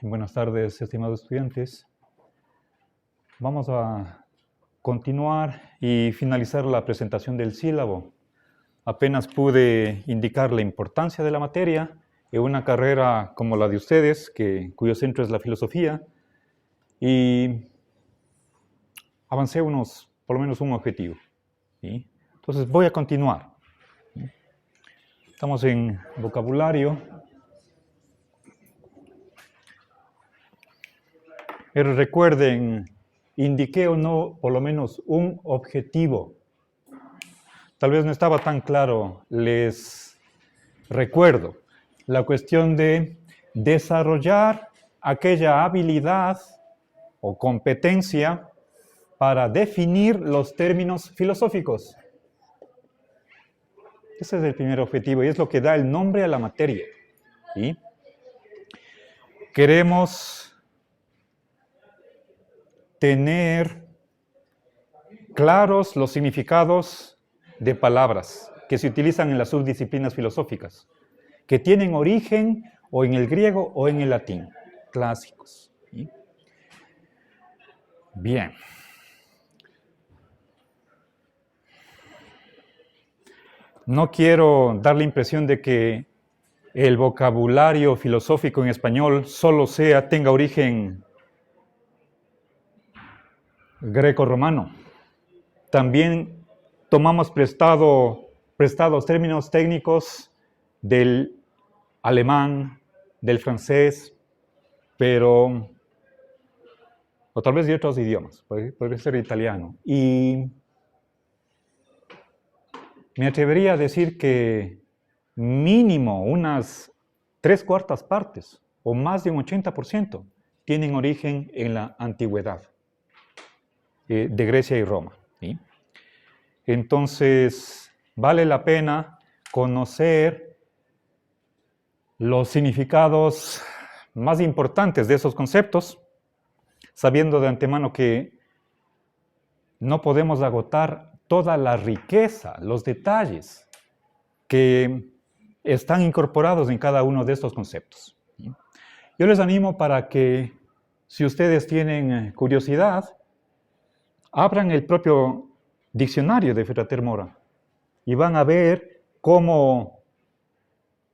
Buenas tardes, estimados estudiantes. Vamos a continuar y finalizar la presentación del sílabo. Apenas pude indicar la importancia de la materia en una carrera como la de ustedes, cuyo centro es la filosofía, y avancé por lo menos un objetivo. ¿Sí? Entonces voy a continuar. Estamos en vocabulario. Pero recuerden, indiqué o no por lo menos un objetivo. Tal vez no estaba tan claro, les recuerdo la cuestión de desarrollar aquella habilidad o competencia para definir los términos filosóficos. Ese es el primer objetivo y es lo que da el nombre a la materia. ¿Sí? Queremos tener claros los significados de palabras que se utilizan en las subdisciplinas filosóficas, que tienen origen o en el griego o en el latín, clásicos. ¿Sí? Bien. No quiero dar la impresión de que el vocabulario filosófico en español solo tenga origen greco-romano. También tomamos prestados términos técnicos del alemán, del francés, o tal vez de otros idiomas, puede ser italiano. Y me atrevería a decir que mínimo unas 3/4 partes o más de un 80% tienen origen en la antigüedad de Grecia y Roma. ¿Sí? Entonces, vale la pena conocer los significados más importantes de esos conceptos, sabiendo de antemano que no podemos agotar toda la riqueza, los detalles que están incorporados en cada uno de estos conceptos. Yo les animo para que, si ustedes tienen curiosidad, abran el propio diccionario de Ferrater Mora y van a ver cómo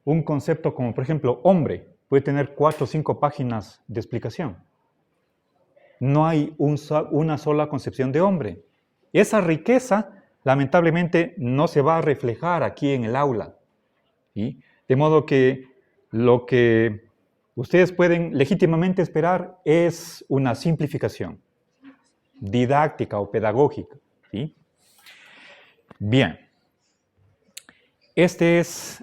un concepto como, por ejemplo, hombre, puede tener 4 o 5 páginas de explicación. No hay una sola concepción de hombre. Esa riqueza, lamentablemente, no se va a reflejar aquí en el aula. ¿Sí? De modo que lo que ustedes pueden legítimamente esperar es una simplificación didáctica o pedagógica. ¿Sí? Bien. Este es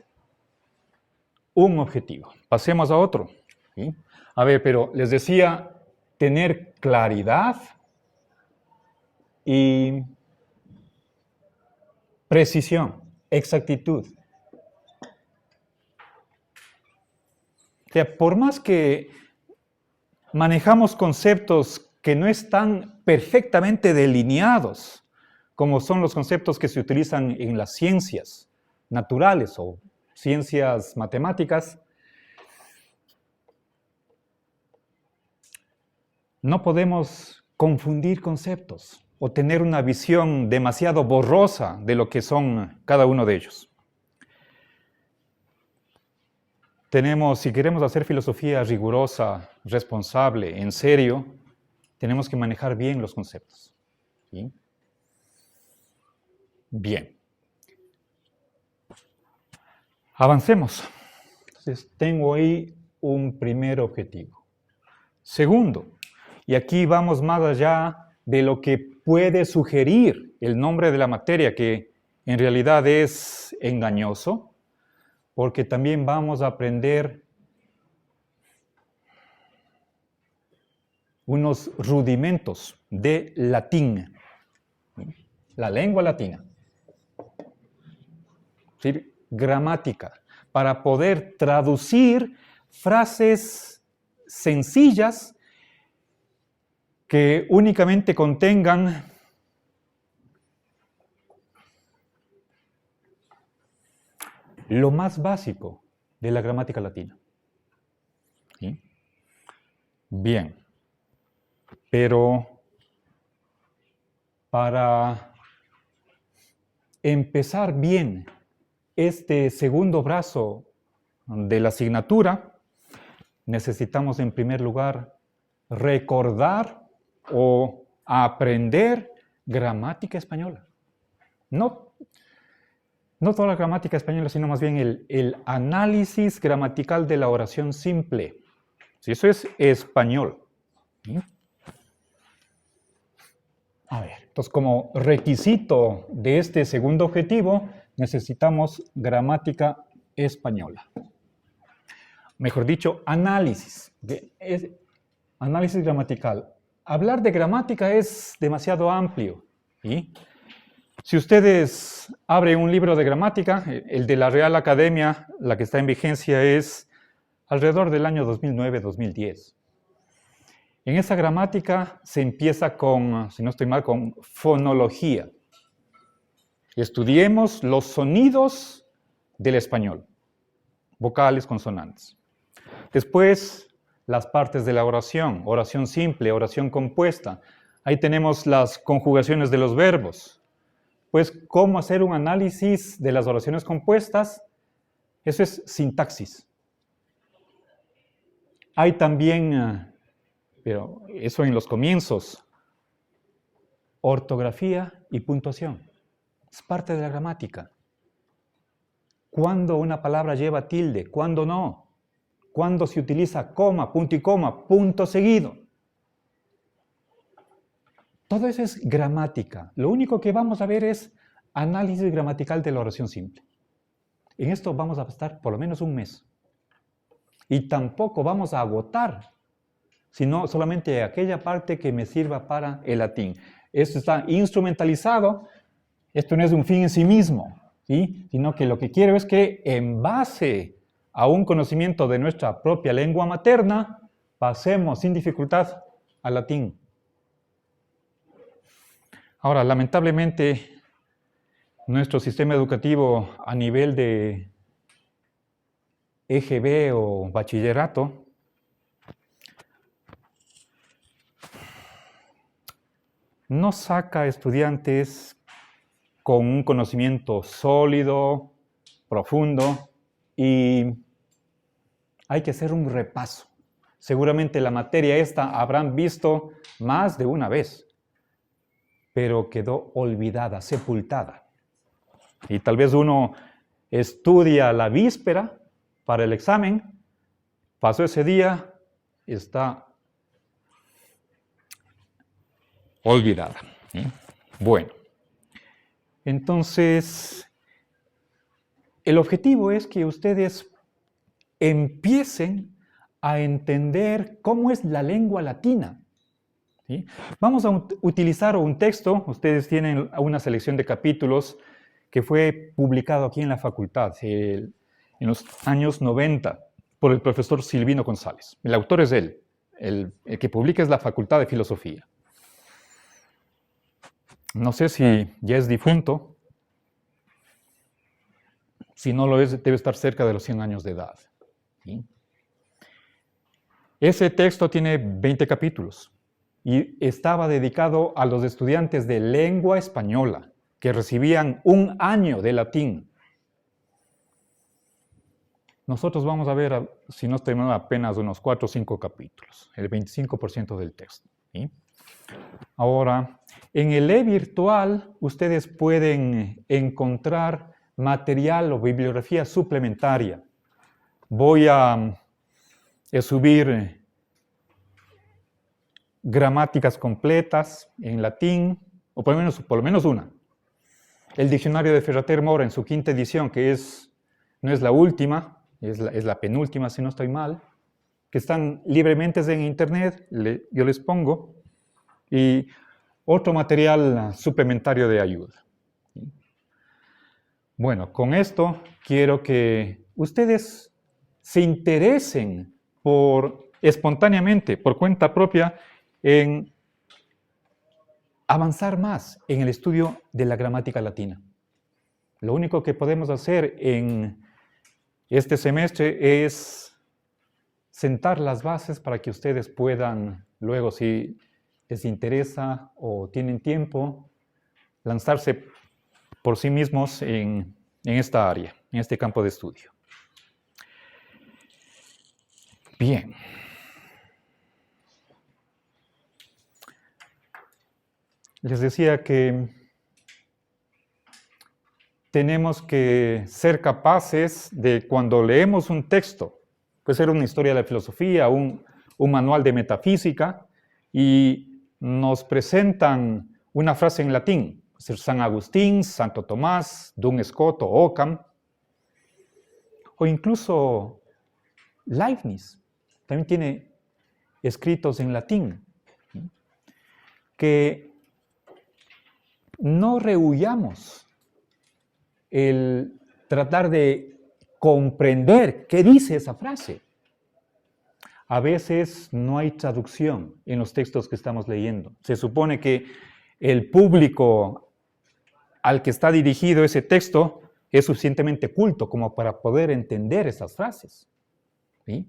un objetivo. Pasemos a otro. ¿Sí? A ver, pero les decía, tener claridad y precisión, exactitud. O sea, por más que manejamos conceptos que no están perfectamente delineados, como son los conceptos que se utilizan en las ciencias naturales o ciencias matemáticas, no podemos confundir conceptos o tener una visión demasiado borrosa de lo que son cada uno de ellos. Si queremos hacer filosofía rigurosa, responsable, en serio, tenemos que manejar bien los conceptos. ¿Sí? Bien. Avancemos. Entonces, tengo ahí un primer objetivo. Segundo, y aquí vamos más allá de lo que puede sugerir el nombre de la materia, que en realidad es engañoso, porque también vamos a aprender unos rudimentos de latín, la lengua latina, ¿sí? Gramática, para poder traducir frases sencillas que únicamente contengan lo más básico de la gramática latina. ¿Sí? Bien, pero para empezar bien este segundo brazo de la asignatura, necesitamos en primer lugar recordar o aprender gramática española. No toda la gramática española, sino más bien el análisis gramatical de la oración simple. Si eso es español. ¿Sí? A ver, entonces como requisito de este segundo objetivo, necesitamos gramática española. Mejor dicho, análisis. Análisis gramatical. Hablar de gramática es demasiado amplio. ¿Sí? Si ustedes abren un libro de gramática, el de la Real Academia, la que está en vigencia es alrededor del año 2009-2010. En esa gramática se empieza con, si no estoy mal, con fonología. Estudiemos los sonidos del español, vocales, consonantes. Después, las partes de la oración, oración simple, oración compuesta. Ahí tenemos las conjugaciones de los verbos. Pues, ¿cómo hacer un análisis de las oraciones compuestas? Eso es sintaxis. Hay también, pero eso en los comienzos, ortografía y puntuación. Es parte de la gramática. ¿Cuándo una palabra lleva tilde? ¿Cuándo no? ¿Cuándo se utiliza coma, punto y coma, punto seguido? Todo eso es gramática. Lo único que vamos a ver es análisis gramatical de la oración simple. En esto vamos a estar por lo menos un mes. Y tampoco vamos a agotar, sino solamente aquella parte que me sirva para el latín. Esto está instrumentalizado, esto no es un fin en sí mismo, ¿sí? Sino que lo que quiero es que en base a un conocimiento de nuestra propia lengua materna, pasemos sin dificultad al latín. Ahora, lamentablemente, nuestro sistema educativo a nivel de EGB o bachillerato no saca estudiantes con un conocimiento sólido, profundo, y hay que hacer un repaso. Seguramente la materia esta habrán visto más de una vez, pero quedó olvidada, sepultada. Y tal vez uno estudia la víspera para el examen, pasó ese día, está olvidada. Bueno, entonces, el objetivo es que ustedes empiecen a entender cómo es la lengua latina. ¿Sí? Vamos a utilizar un texto, ustedes tienen una selección de capítulos que fue publicado aquí en la facultad en los años 90 por el profesor Silvino González. El autor es él, el que publica es la Facultad de Filosofía. No sé si ya es difunto, si no lo es, debe estar cerca de los 100 años de edad. ¿Sí? Ese texto tiene 20 capítulos y estaba dedicado a los estudiantes de lengua española que recibían un año de latín. Nosotros vamos a ver, si no tenemos apenas unos 4 o 5 capítulos, el 25% del texto. ¿Sí? Ahora, en el e-virtual, ustedes pueden encontrar material o bibliografía suplementaria. Voy a subir gramáticas completas en latín, o por lo menos una. El diccionario de Ferrater Mora en su 5ª edición, que no es la última, es la penúltima, si no estoy mal, que están libremente en internet, yo les pongo, y otro material suplementario de ayuda. Bueno, con esto quiero que ustedes se interesen espontáneamente, por cuenta propia, en avanzar más en el estudio de la gramática latina. Lo único que podemos hacer en este semestre es sentar las bases para que ustedes puedan, luego si les interesa o tienen tiempo, lanzarse por sí mismos en esta área, en este campo de estudio. Bien. Les decía que tenemos que ser capaces de, cuando leemos un texto, puede ser una historia de la filosofía, un manual de metafísica, y nos presentan una frase en latín, puede ser San Agustín, Santo Tomás, Duns Scotus, Occam, o incluso Leibniz, también tiene escritos en latín, que no rehuyamos el tratar de comprender qué dice esa frase. A veces no hay traducción en los textos que estamos leyendo. Se supone que el público al que está dirigido ese texto es suficientemente culto como para poder entender esas frases. ¿Sí?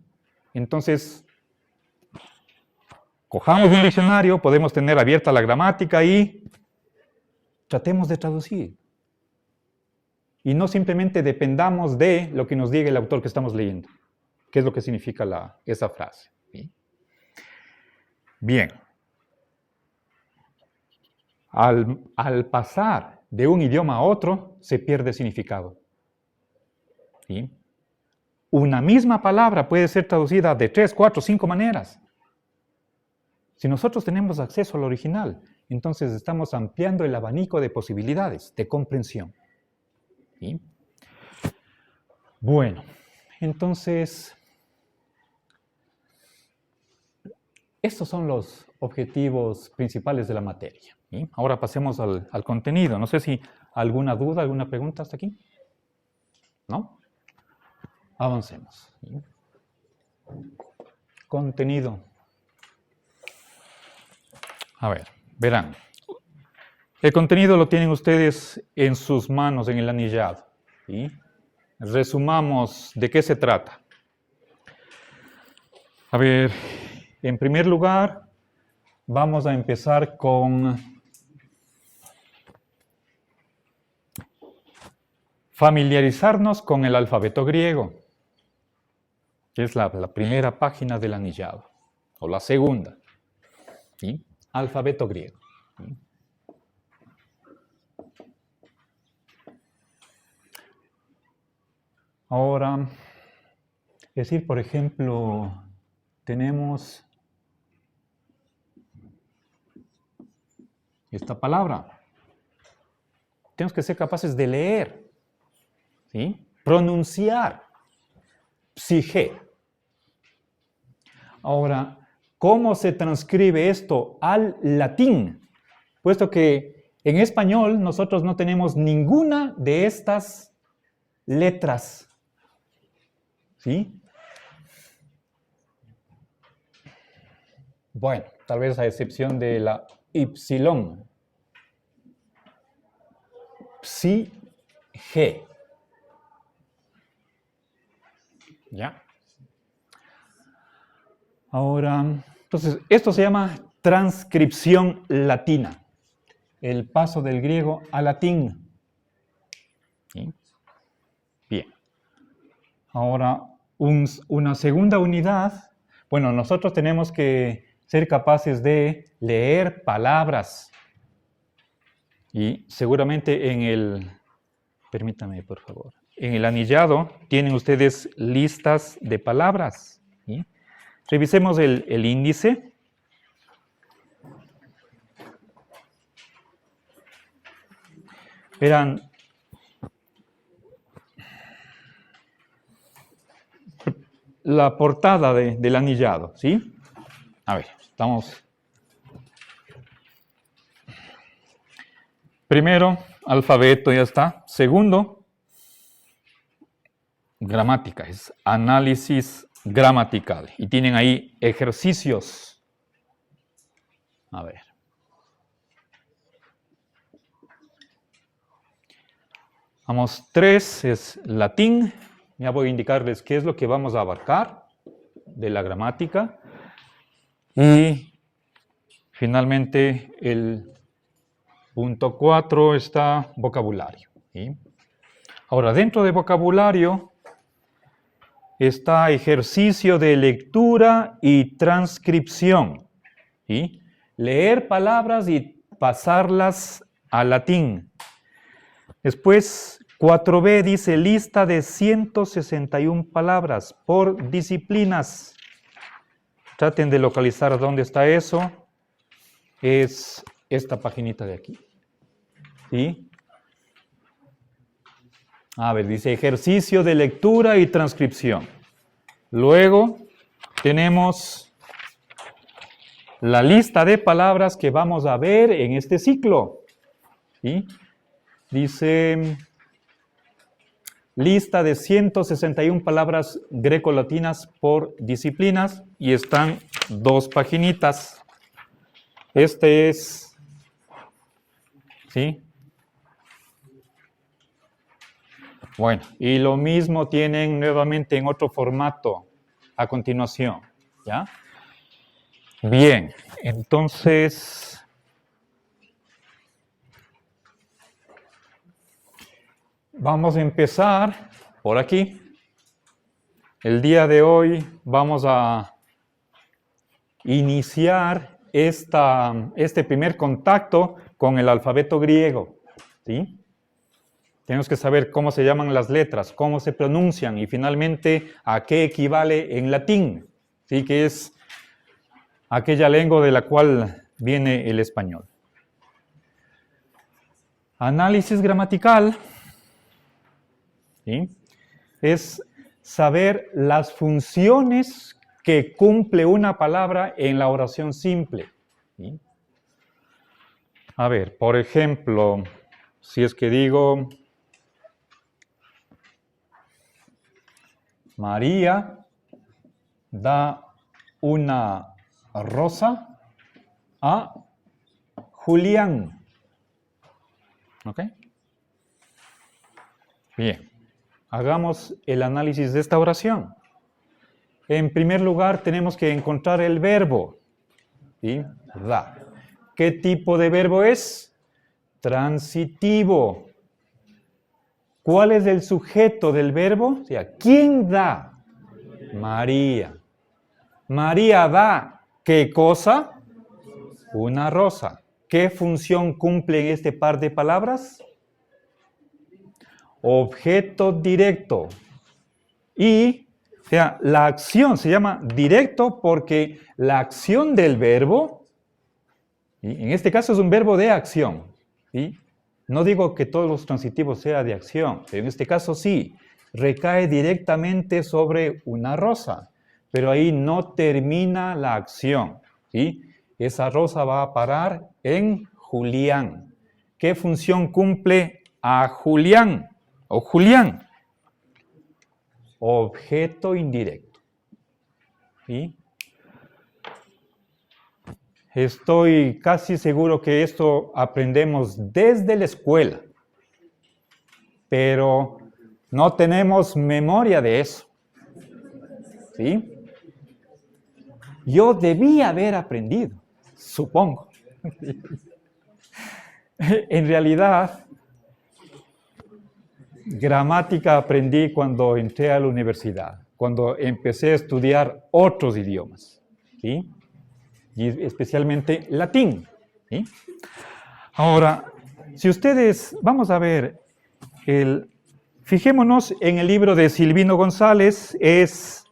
Entonces, cojamos un diccionario, podemos tener abierta la gramática y tratemos de traducir. Y no simplemente dependamos de lo que nos diga el autor que estamos leyendo. ¿Qué es lo que significa esa frase? ¿Sí? Bien. Al pasar de un idioma a otro, se pierde significado. ¿Sí? Una misma palabra puede ser traducida de 3, 4, 5 maneras. Si nosotros tenemos acceso al original, entonces estamos ampliando el abanico de posibilidades de comprensión. ¿Sí? Bueno, entonces, estos son los objetivos principales de la materia. ¿Sí? Ahora pasemos al contenido. No sé si alguna duda, alguna pregunta hasta aquí. ¿No? Avancemos. ¿Sí? Contenido. A ver, verán. El contenido lo tienen ustedes en sus manos, en el anillado. ¿Sí? Resumamos de qué se trata. A ver, en primer lugar, vamos a empezar con familiarizarnos con el alfabeto griego, que es la primera página del anillado, o la segunda. ¿Sí? Alfabeto griego. ¿Sí? Ahora, es decir, por ejemplo, tenemos esta palabra. Tenemos que ser capaces de leer, ¿sí? Pronunciar. Psige. Ahora, ¿cómo se transcribe esto al latín? Puesto que en español nosotros no tenemos ninguna de estas letras. ¿Sí? Bueno, tal vez a excepción de la Y. Psige. ¿Ya? Ahora, entonces, esto se llama transcripción latina. El paso del griego al latín. ¿Sí? Bien. Ahora, una segunda unidad. Bueno, nosotros tenemos que ser capaces de leer palabras. Y seguramente permítame por favor, en el anillado tienen ustedes listas de palabras. ¿Sí? Revisemos el índice. Verán, la portada del anillado, ¿sí? A ver, estamos. Primero, alfabeto, ya está. Segundo, gramática, es análisis gramatical. Y tienen ahí ejercicios. A ver. Vamos, 3 es latín. Ya voy a indicarles qué es lo que vamos a abarcar. de la gramática. Y finalmente el punto 4 está vocabulario. ¿Sí? Ahora, dentro de vocabulario está ejercicio de lectura y transcripción. ¿Sí? Leer palabras y pasarlas al latín. Después, 4b dice lista de 161 palabras por disciplinas. Traten de localizar dónde está eso. Es esta paginita de aquí. ¿Sí? A ver, dice ejercicio de lectura y transcripción. Luego tenemos la lista de palabras que vamos a ver en este ciclo. ¿Sí? Dice lista de 161 palabras grecolatinas por disciplinas y están 2 paginitas. Este es, ¿sí? Bueno, y lo mismo tienen nuevamente en otro formato a continuación, ¿ya? Bien, entonces vamos a empezar por aquí. El día de hoy vamos a iniciar este primer contacto con el alfabeto griego, ¿sí? Tenemos que saber cómo se llaman las letras, cómo se pronuncian y finalmente a qué equivale en latín, ¿sí? Que es aquella lengua de la cual viene el español. Análisis gramatical, ¿sí? Es saber las funciones que cumple una palabra en la oración simple, ¿sí? A ver, por ejemplo, si es que digo María da una rosa a Julián. ¿Ok? Bien. Hagamos el análisis de esta oración. En primer lugar, tenemos que encontrar el verbo. ¿Sí? Da. ¿Qué tipo de verbo es? Transitivo. ¿Cuál es el sujeto del verbo? O sea, ¿quién da? María. María da, ¿qué cosa? Una rosa. ¿Qué función cumple en este par de palabras? Objeto directo. Y, o sea, la acción se llama directo porque la acción del verbo, ¿sí? En este caso es un verbo de acción, ¿sí? No digo que todos los transitivos sean de acción, pero en este caso sí, recae directamente sobre una rosa, pero ahí no termina la acción, ¿sí? Esa rosa va a parar en Julián. ¿Qué función cumple a Julián o Julián? Objeto indirecto, ¿sí? Estoy casi seguro que esto aprendemos desde la escuela, pero no tenemos memoria de eso, ¿sí? Yo debía haber aprendido, supongo. En realidad, gramática aprendí cuando entré a la universidad, cuando empecé a estudiar otros idiomas, ¿sí? Y especialmente latín, ¿sí? Ahora, si ustedes, vamos a ver, fijémonos en el libro de Silvino González, es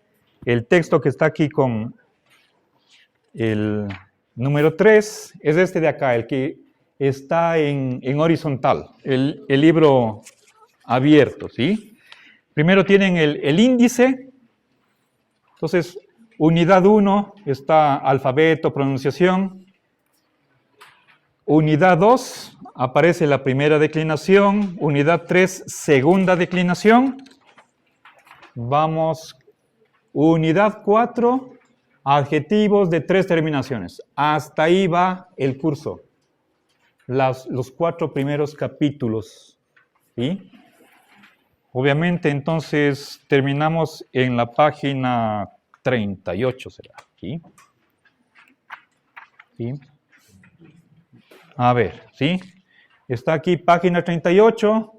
el texto que está aquí con el número 3, es este de acá, el que está en horizontal, el libro abierto, ¿sí? Primero tienen el índice, entonces unidad 1 está alfabeto, pronunciación. Unidad 2 aparece la primera declinación. Unidad 3, segunda declinación. Vamos, unidad 4, adjetivos de 3 terminaciones. Hasta ahí va el curso. Los 4 primeros capítulos. ¿Sí? Obviamente, entonces, terminamos en la página 38 será aquí. ¿Sí? A ver, ¿sí? Está aquí página 38,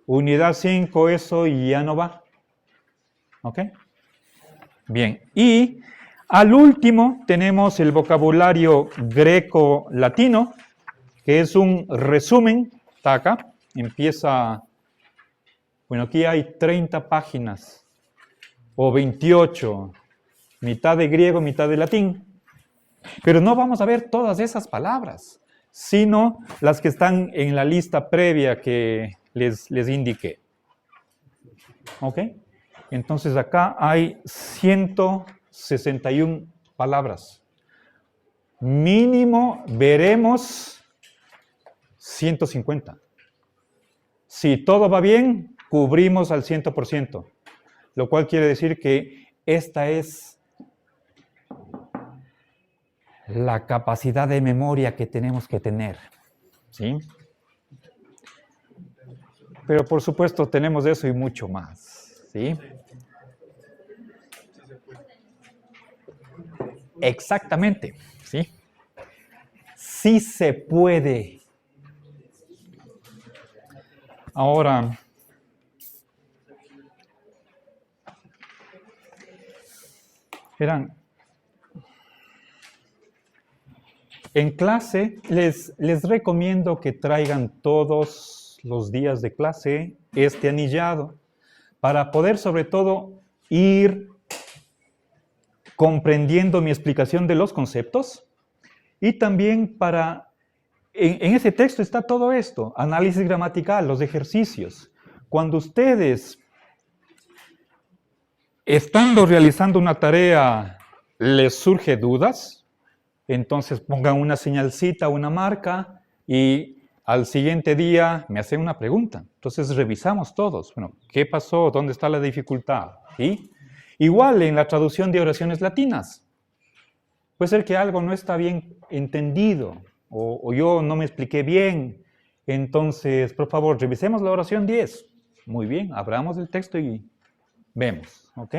unidad 5, eso ya no va. ¿Ok? Bien, y al último tenemos el vocabulario greco-latino, que es un resumen, está acá, empieza, bueno, aquí hay 30 páginas, o 28, mitad de griego, mitad de latín, pero no vamos a ver todas esas palabras, sino las que están en la lista previa que les indiqué. ¿Ok? Entonces acá hay 161 palabras. Mínimo veremos 150. Si todo va bien, cubrimos al 100%, lo cual quiere decir que esta es la capacidad de memoria que tenemos que tener, ¿sí? Pero por supuesto tenemos eso y mucho más, ¿sí? Exactamente, ¿sí? Sí se puede. Ahora, verán, en clase les recomiendo que traigan todos los días de clase este anillado para poder sobre todo ir comprendiendo mi explicación de los conceptos y también para, en ese texto está todo esto, análisis gramatical, los ejercicios. Cuando ustedes, estando realizando una tarea, les surge dudas, entonces pongan una señalcita, una marca y al siguiente día me hacen una pregunta. Entonces revisamos todos. Bueno, ¿qué pasó? ¿Dónde está la dificultad? ¿Sí? Igual en la traducción de oraciones latinas. Puede ser que algo no está bien entendido o yo no me expliqué bien. Entonces, por favor, revisemos la oración 10. Muy bien, abramos el texto y vemos. ¿Ok?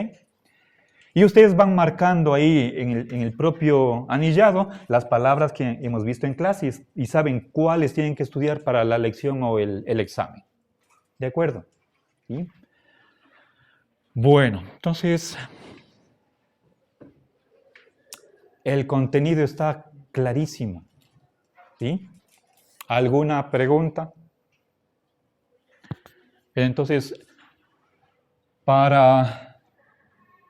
Y ustedes van marcando ahí en el propio anillado las palabras que hemos visto en clase y saben cuáles tienen que estudiar para la lección o el examen. ¿De acuerdo? ¿Sí? Bueno, entonces, el contenido está clarísimo. ¿Sí? ¿Alguna pregunta? Entonces, para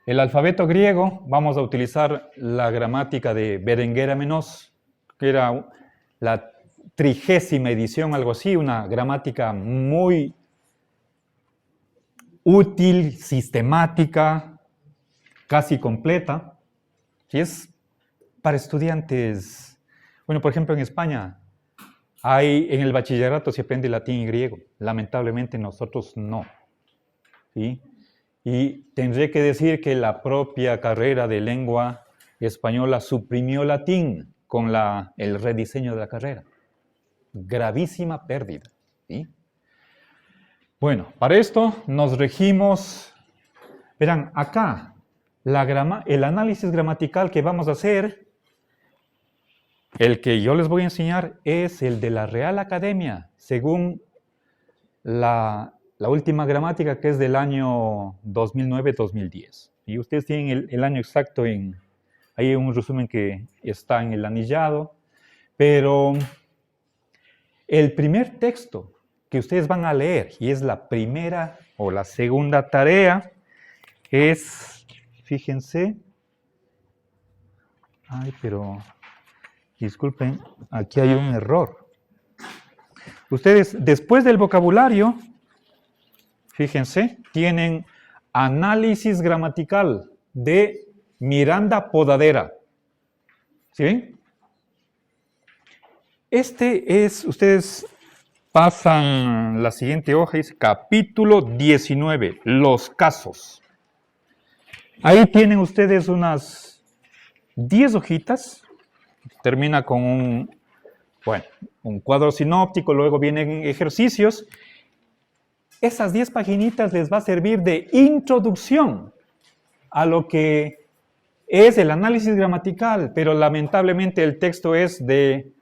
el alfabeto griego vamos a utilizar la gramática de Berenguer Amenoz, que era la 30ª edición, algo así, una gramática muy útil, sistemática, casi completa. Y es para estudiantes, bueno, por ejemplo en España, en el bachillerato se aprende latín y griego, lamentablemente nosotros no. ¿Sí? Y tendré que decir que la propia carrera de lengua española suprimió latín con el rediseño de la carrera. Gravísima pérdida. ¿Sí? Bueno, para esto nos regimos. Verán, acá el análisis gramatical que vamos a hacer, el que yo les voy a enseñar es el de la Real Academia, según la última gramática, que es del año 2009-2010. Y ustedes tienen el año exacto ahí hay un resumen que está en el anillado, pero el primer texto que ustedes van a leer, y es la primera o la segunda tarea, es, fíjense, pero disculpen, aquí hay un error. Ustedes, después del vocabulario, fíjense, tienen análisis gramatical de Miranda Podadera. ¿Sí ven? Ustedes pasan la siguiente hoja, dice capítulo 19, los casos. Ahí tienen ustedes unas 10 hojitas, termina con un cuadro sinóptico, luego vienen ejercicios. Esas 10 paginitas les va a servir de introducción a lo que es el análisis gramatical, pero lamentablemente el texto es de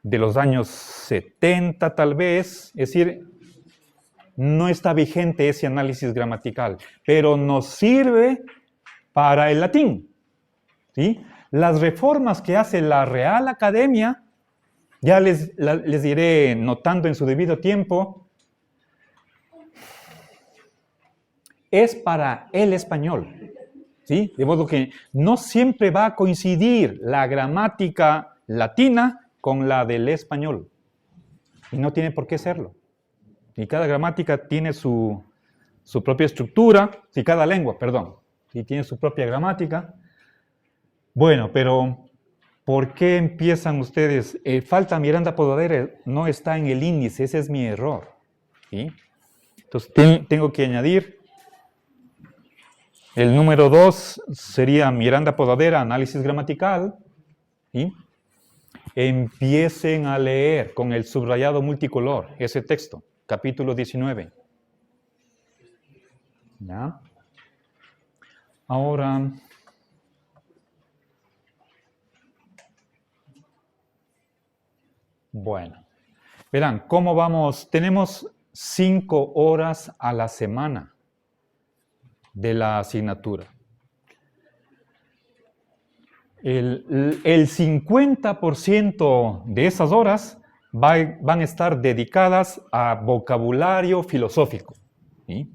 los años 70 tal vez, es decir, no está vigente ese análisis gramatical, pero nos sirve para el latín, ¿sí? Las reformas que hace la Real Academia, ya les iré notando en su debido tiempo, es para el español, ¿sí? De modo que no siempre va a coincidir la gramática latina con la del español, y no tiene por qué serlo. Y cada gramática tiene su propia estructura, sí, cada lengua, perdón, y tiene su propia gramática. Bueno, pero ¿por qué empiezan ustedes? Falta Miranda Podadera, no está en el índice, ese es mi error, ¿sí? Entonces tengo que añadir, el número 2 sería Miranda Podadera, análisis gramatical, ¿sí? Empiecen a leer con el subrayado multicolor ese texto, capítulo 19. ¿Ya? Ahora, bueno, verán, ¿cómo vamos? Tenemos 5 horas a la semana de la asignatura. El 50% de esas horas van a estar dedicadas a vocabulario filosófico, ¿sí?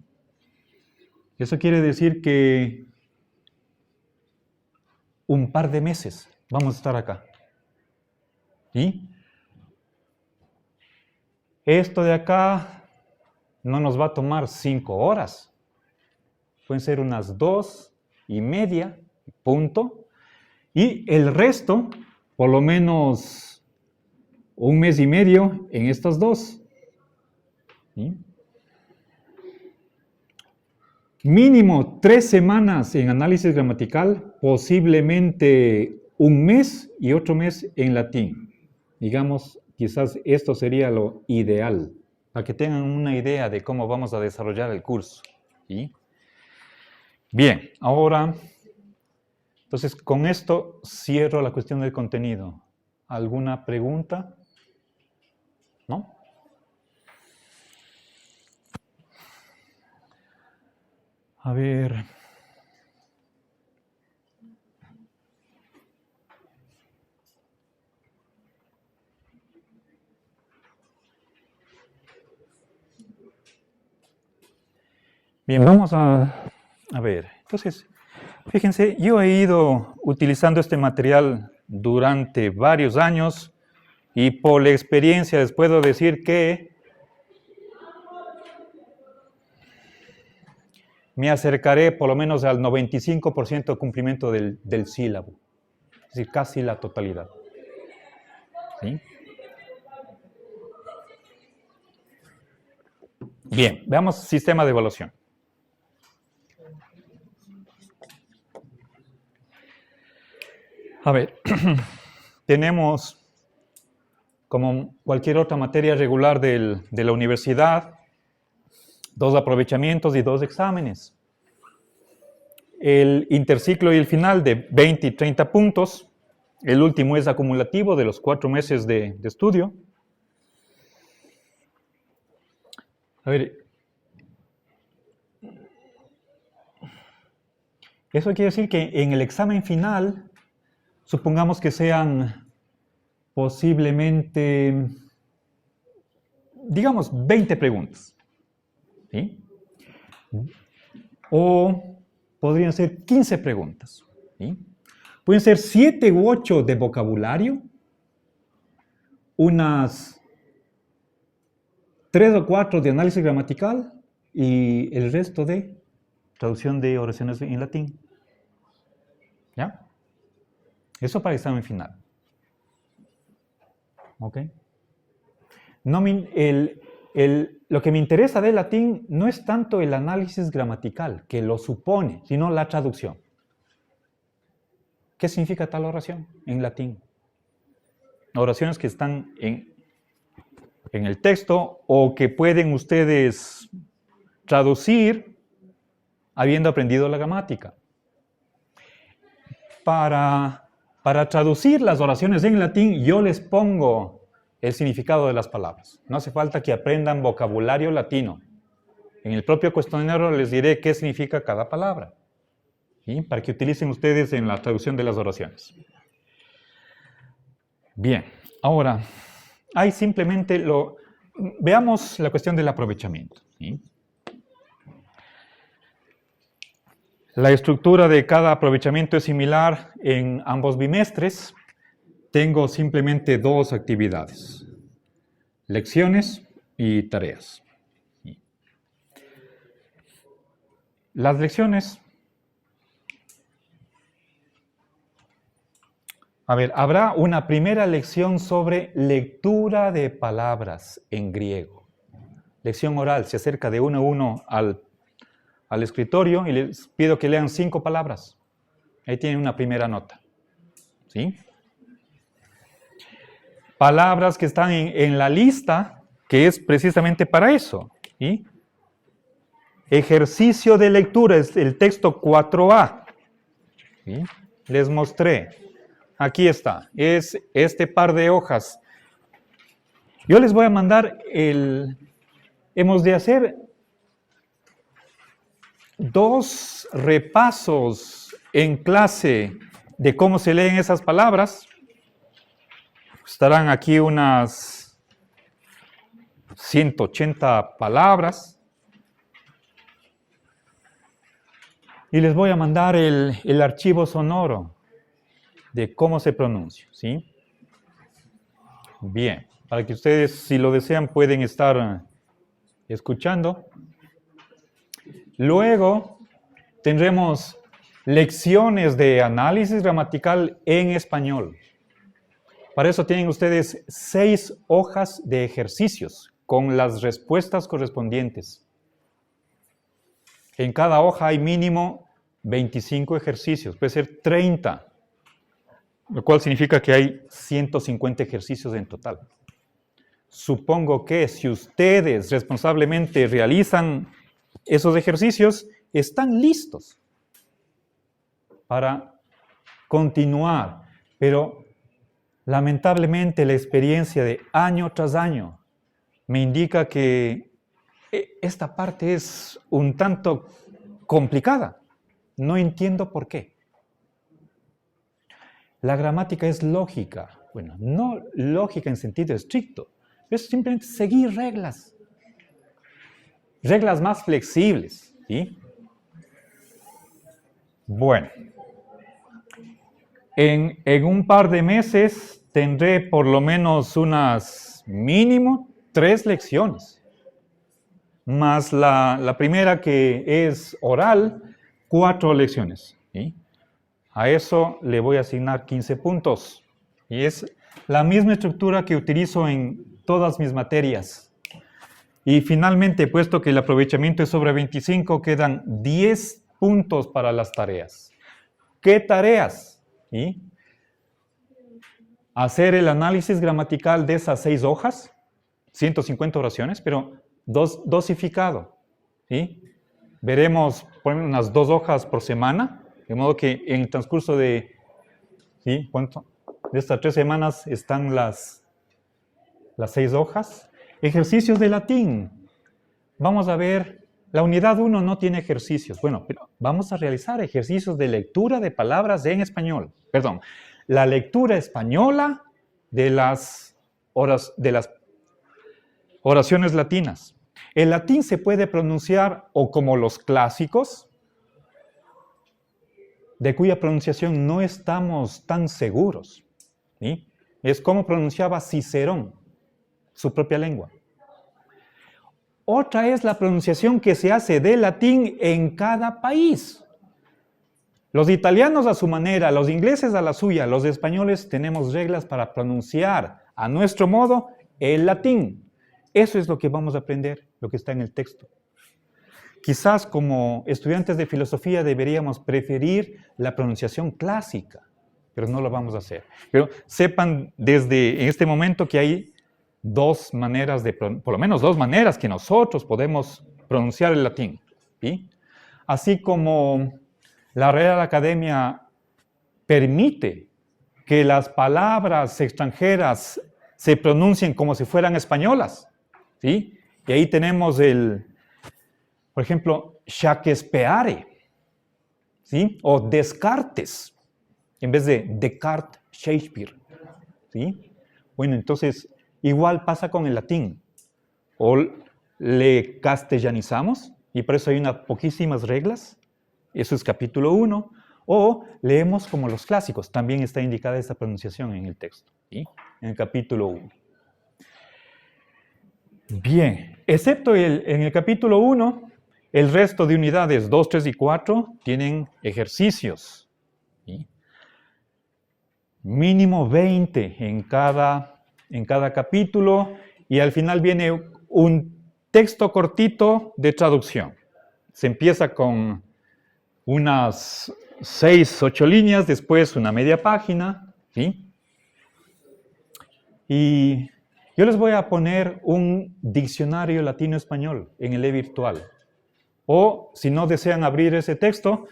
Eso quiere decir que un par de meses vamos a estar acá, ¿sí? Esto de acá no nos va a tomar 5 horas. Pueden ser unas 2:30, punto. Y el resto, por lo menos 1 mes y medio en estas 2. ¿Sí? Mínimo 3 semanas en análisis gramatical, posiblemente 1 mes y otro mes en latín. Digamos, quizás esto sería lo ideal, para que tengan una idea de cómo vamos a desarrollar el curso. ¿Sí? Bien, ahora, entonces con esto cierro la cuestión del contenido. ¿Alguna pregunta? ¿No? A ver. Bien, vamos a ver. Entonces, fíjense, yo he ido utilizando este material durante varios años y por la experiencia les puedo decir que me acercaré por lo menos al 95% de cumplimiento del sílabo, es decir, casi la totalidad. ¿Sí? Bien, veamos sistema de evaluación. A ver, tenemos, como cualquier otra materia regular de la universidad, 2 aprovechamientos y 2 exámenes. El interciclo y el final de 20 y 30 puntos. El último es acumulativo de los 4 meses de estudio. A ver, eso quiere decir que en el examen final, supongamos que sean posiblemente, digamos, 20 preguntas. ¿Sí? O podrían ser 15 preguntas. ¿Sí? Pueden ser 7 u 8 de vocabulario, unas 3 o 4 de análisis gramatical y el resto de traducción de oraciones en latín. ¿Ya? Eso para el examen final. ¿Ok? No, lo que me interesa del latín no es tanto el análisis gramatical, que lo supone, sino la traducción. ¿Qué significa tal oración en latín? Oraciones que están en el texto o que pueden ustedes traducir habiendo aprendido la gramática. para traducir las oraciones en latín, yo les pongo el significado de las palabras. No hace falta que aprendan vocabulario latino. En el propio cuestionario les diré qué significa cada palabra, ¿sí? Para que utilicen ustedes en la traducción de las oraciones. Bien, ahora, hay simplemente veamos la cuestión del aprovechamiento, ¿sí? La estructura de cada aprovechamiento es similar en ambos bimestres. Tengo simplemente dos actividades, lecciones y tareas. Las lecciones, habrá una primera lección sobre lectura de palabras en griego. Lección oral, se acerca de uno a uno al escritorio y les pido que lean 5 palabras. Ahí tienen una primera nota, ¿sí? Palabras que están en la lista, que es precisamente para eso, ¿sí? Ejercicio de lectura, es el texto 4A. ¿Sí? Les mostré. Aquí está, es este par de hojas. Yo les voy a mandar hemos de hacer 2 repasos en clase de cómo se leen esas palabras. Estarán aquí unas 180 palabras. Y les voy a mandar el archivo sonoro de cómo se pronuncia, ¿sí? Bien, para que ustedes, si lo desean, pueden estar escuchando. Luego tendremos lecciones de análisis gramatical en español. Para eso tienen ustedes 6 hojas de ejercicios con las respuestas correspondientes. En cada hoja hay mínimo 25 ejercicios, puede ser 30, lo cual significa que hay 150 ejercicios en total. Supongo que si ustedes responsablemente realizan esos ejercicios, están listos para continuar, pero lamentablemente la experiencia de año tras año me indica que esta parte es un tanto complicada. No entiendo por qué. La gramática es lógica. Bueno, no lógica en sentido estricto. Es simplemente seguir reglas. Reglas más flexibles, ¿sí? Bueno. En un par de meses tendré por lo menos unas mínimo 3 lecciones. Más la primera que es oral, 4 lecciones. ¿Sí? A eso le voy a asignar 15 puntos. Y es la misma estructura que utilizo en todas mis materias. Y finalmente, puesto que el aprovechamiento es sobre 25, quedan 10 puntos para las tareas. ¿Qué tareas? ¿Sí? Hacer el análisis gramatical de esas 6 hojas, 150 oraciones, pero dosificado. ¿Sí? Veremos por ejemplo, unas 2 hojas por semana, de modo que en el transcurso de, ¿sí? ¿Cuánto? De estas 3 semanas están las 6 hojas. Ejercicios de latín. Vamos a ver, la unidad 1 no tiene ejercicios. Bueno, pero vamos a realizar ejercicios de lectura de palabras en español. Perdón, la lectura española de las oraciones latinas. El latín se puede pronunciar o como los clásicos, de cuya pronunciación no estamos tan seguros. ¿Sí? Es como pronunciaba Cicerón, su propia lengua. Otra es la pronunciación que se hace del latín en cada país. Los italianos a su manera, los ingleses a la suya, los españoles tenemos reglas para pronunciar a nuestro modo el latín. Eso es lo que vamos a aprender, lo que está en el texto. Quizás como estudiantes de filosofía deberíamos preferir la pronunciación clásica, pero no lo vamos a hacer. Pero sepan desde en este momento que hay 2 maneras, por lo menos 2 maneras que nosotros podemos pronunciar el latín. ¿Sí? Así como la Real Academia permite que las palabras extranjeras se pronuncien como si fueran españolas, ¿sí? Y ahí tenemos por ejemplo, Shakespeare, ¿sí? O Descartes, en vez de Descartes, Shakespeare, ¿sí? Bueno, entonces, igual pasa con el latín. O le castellanizamos, y por eso hay unas poquísimas reglas, eso es capítulo 1, o leemos como los clásicos, también está indicada esa pronunciación en el texto, ¿sí? En el capítulo 1. Bien, excepto en el capítulo 1, el resto de unidades 2, 3 y 4 tienen ejercicios, ¿sí? Mínimo 20 en cada capítulo, y al final viene un texto cortito de traducción. Se empieza con unas 6, 8 líneas, después una media página, ¿sí? Y yo les voy a poner un diccionario latino-español en el e-virtual. O si no desean abrir ese texto,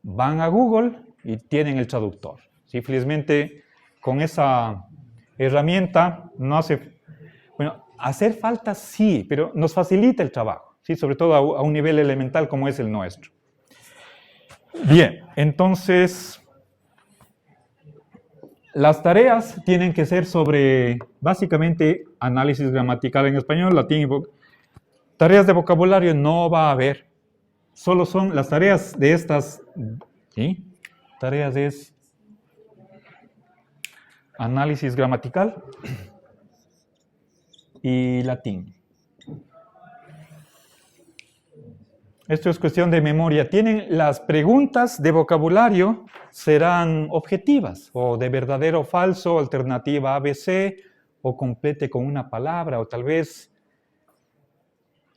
van a Google y tienen el traductor. ¿Sí? Felizmente, con esa herramienta no hace... Bueno, hacer falta sí, pero nos facilita el trabajo, ¿sí? Sobre todo a un nivel elemental como es el nuestro. Bien, entonces, las tareas tienen que ser sobre, básicamente, análisis gramatical en español, latín y tareas de vocabulario no va a haber. Solo son las tareas de estas, ¿sí? Tareas es análisis gramatical y latín. Esto es cuestión de memoria. Las preguntas de vocabulario serán objetivas, o de verdadero o falso, alternativa ABC, o complete con una palabra, o tal vez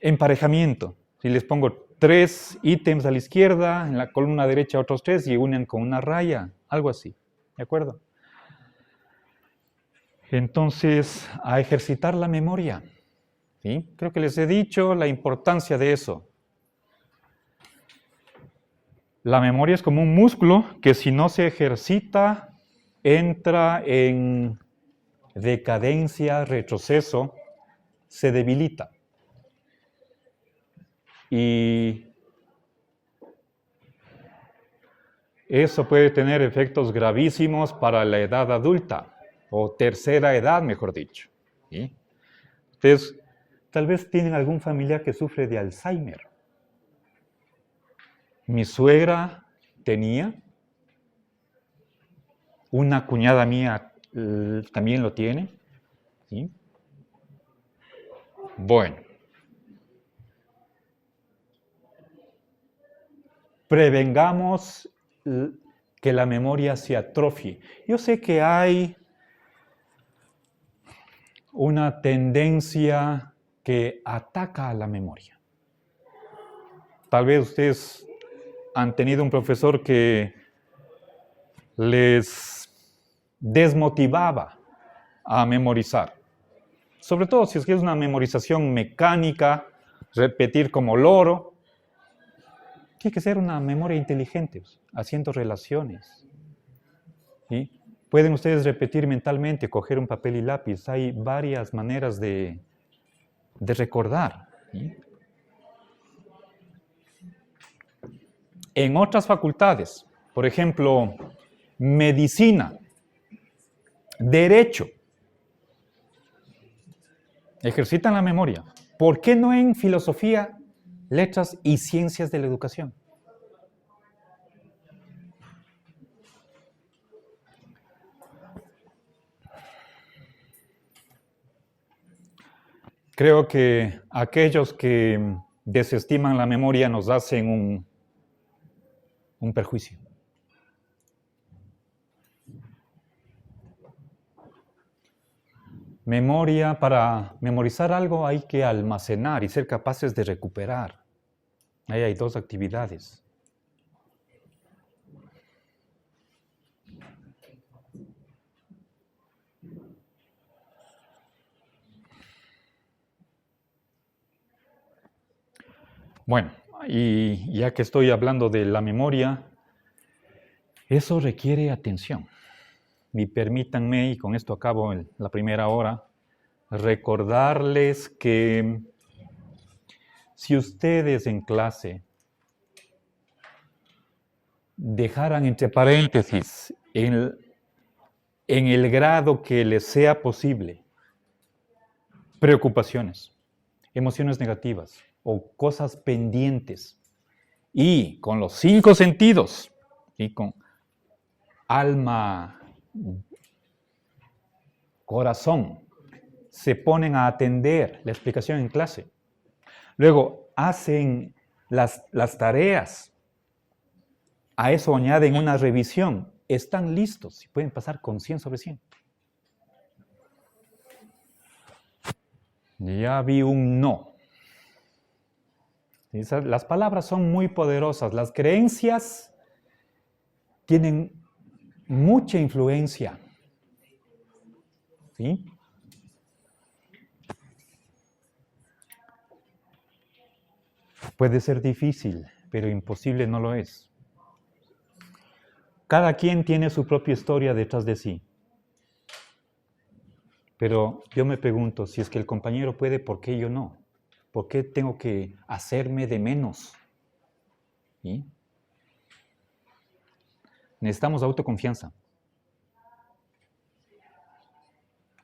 emparejamiento. Si les pongo 3 ítems a la izquierda, en la columna derecha otros 3 y unen con una raya, algo así. ¿De acuerdo? Entonces, a ejercitar la memoria. ¿Sí? Creo que les he dicho la importancia de eso. La memoria es como un músculo que si no se ejercita, entra en decadencia, retroceso, se debilita. Y eso puede tener efectos gravísimos para la edad adulta, o tercera edad, mejor dicho. ¿Sí? Ustedes tal vez tienen algún familiar que sufre de Alzheimer. Mi suegra tenía, una cuñada mía también lo tiene, ¿sí? Bueno, prevengamos que la memoria se atrofie. Yo sé que hay una tendencia que ataca a la memoria. Tal vez ustedes han tenido un profesor que les desmotivaba a memorizar. Sobre todo si es que es una memorización mecánica, repetir como loro. Tiene que ser una memoria inteligente, haciendo relaciones. ¿Sí? Pueden ustedes repetir mentalmente, coger un papel y lápiz. Hay varias maneras de recordar. ¿Sí? En otras facultades, por ejemplo, medicina, derecho, ejercitan la memoria. ¿Por qué no en filosofía, letras y ciencias de la educación? Creo que aquellos que desestiman la memoria nos hacen un perjuicio. Memoria, para memorizar algo hay que almacenar y ser capaces de recuperar. Ahí hay dos actividades. Bueno, y ya que estoy hablando de la memoria, Eso requiere atención. Y permítanme, y con esto acabo la primera hora, recordarles que si ustedes en clase dejaran entre paréntesis en el grado que les sea posible preocupaciones, emociones negativas o cosas pendientes, y con los 5 sentidos, y con alma, corazón, se ponen a atender la explicación en clase. Luego hacen las tareas. A eso añaden una revisión. Están listos y pueden pasar con 100 sobre 100. Ya vi un no. Las palabras son muy poderosas. Las creencias tienen mucha influencia. ¿Sí? Puede ser difícil, pero imposible no lo es. Cada quien tiene su propia historia detrás de sí. Pero yo me pregunto, si es que el compañero puede, ¿por qué yo no? ¿Por qué tengo que hacerme de menos? ¿Sí? Necesitamos autoconfianza.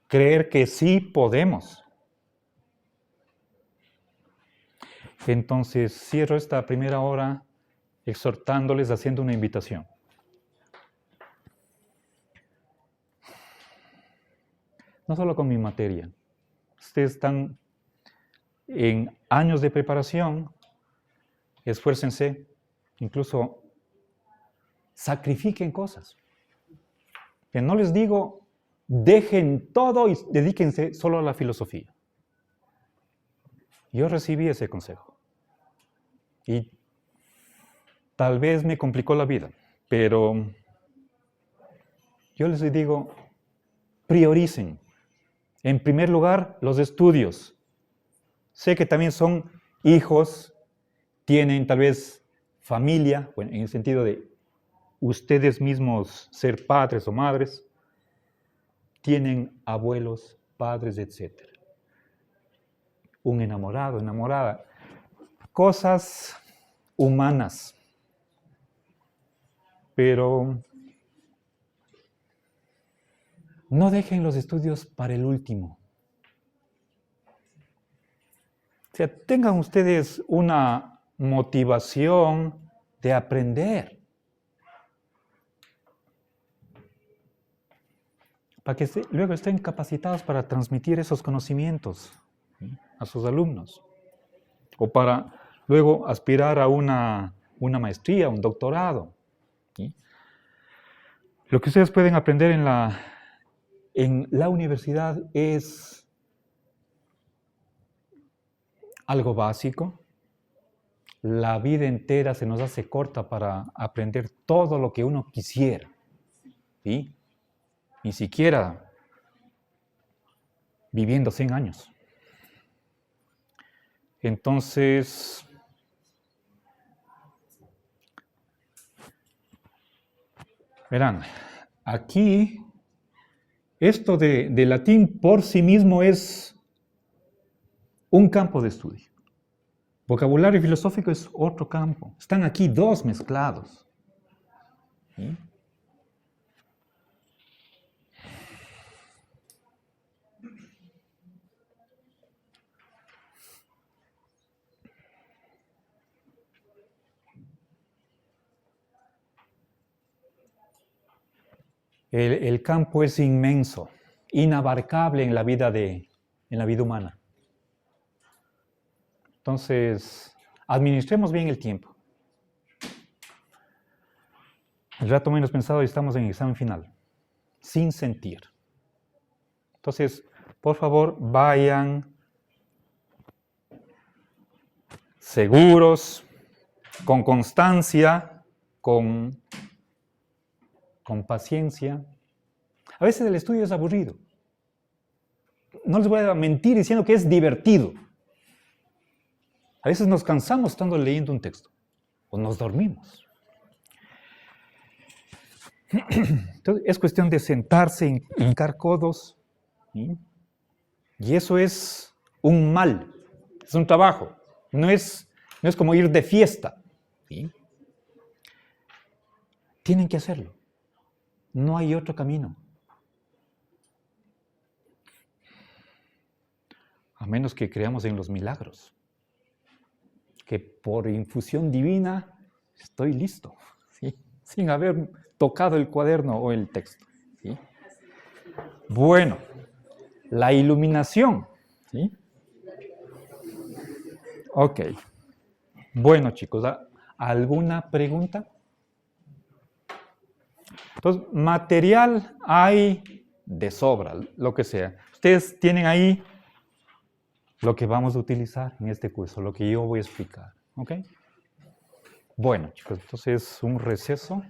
Creer que sí podemos. Entonces, cierro esta primera hora exhortándoles, haciendo una invitación. No solo con mi materia. Ustedes están en años de preparación, esfuércense, incluso sacrifiquen cosas. Que no les digo, dejen todo y dedíquense solo a la filosofía. Yo recibí ese consejo. Y tal vez me complicó la vida, pero yo les digo, prioricen. En primer lugar, los estudios. Sé que también son hijos, tienen tal vez familia, bueno, en el sentido de ustedes mismos ser padres o madres, tienen abuelos, padres, etc. Un enamorado, enamorada. Cosas humanas. Pero no dejen los estudios para el último. O sea, tengan ustedes una motivación de aprender. Para que luego estén capacitados para transmitir esos conocimientos, ¿sí?, a sus alumnos. O para luego aspirar a una maestría, un doctorado. ¿Sí? Lo que ustedes pueden aprender en la universidad es algo básico. La vida entera se nos hace corta para aprender todo lo que uno quisiera. ¿Sí? Ni siquiera viviendo 100 años. Entonces, verán, aquí esto de latín por sí mismo es un campo de estudio. Vocabulario filosófico es otro campo. Están aquí dos mezclados. ¿Sí? El campo es inmenso, inabarcable en la vida humana. Entonces, administremos bien el tiempo. El rato menos pensado y estamos en el examen final, sin sentir. Entonces, por favor, vayan seguros, con constancia, con paciencia. A veces el estudio es aburrido. No les voy a mentir diciendo que es divertido. A veces nos cansamos estando leyendo un texto o nos dormimos. Entonces, es cuestión de sentarse, hincar codos, ¿sí? Y eso es un mal, es un trabajo, no es como ir de fiesta, ¿sí? Tienen que hacerlo, no hay otro camino. A menos que creamos en los milagros, que por infusión divina estoy listo, ¿sí? Sin haber tocado el cuaderno o el texto, ¿sí? Bueno, la iluminación, ¿sí? Ok. Bueno, chicos, ¿alguna pregunta? Entonces, material hay de sobra, lo que sea. Ustedes tienen ahí lo que vamos a utilizar en este curso, lo que yo voy a explicar, ¿ok? Bueno, chicos, entonces un receso.